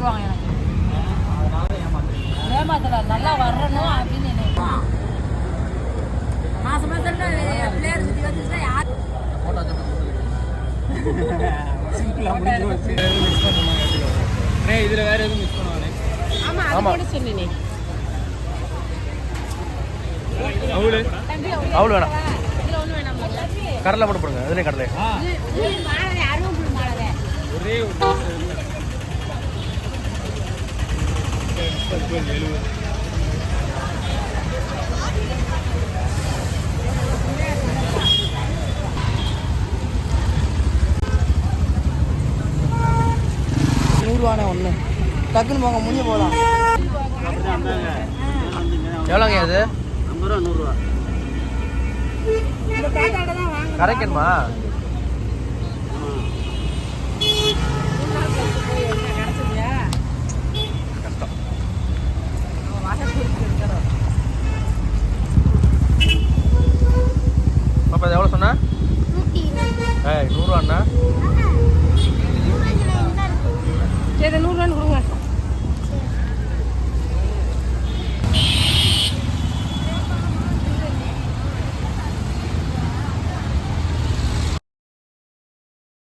கொடுத்துருவாங்க எனக்கு. ஏமாத்தல நல்லா வரணும் அப்படின்னு நினைப்பேன். மாசம் மாசம் பிள்ளையார் சுற்றி வந்துச்சுன்னா யார் இதுல வேற எதுவும் மிஸ் பண்ணுவானே? ஆமா அது சொன்னேனே. அவ்வளோ வேணாம், கடலை மட்டும் போடுங்க. அதுலேயே கடலை ஒரே ஒரு 100 ஒன்று டக்குன்னு போங்க முடிஞ்சு போகலாம். எவ்வளோங்க அது? 50 ரூபா 100 ரூபா கரைக்கணுமா?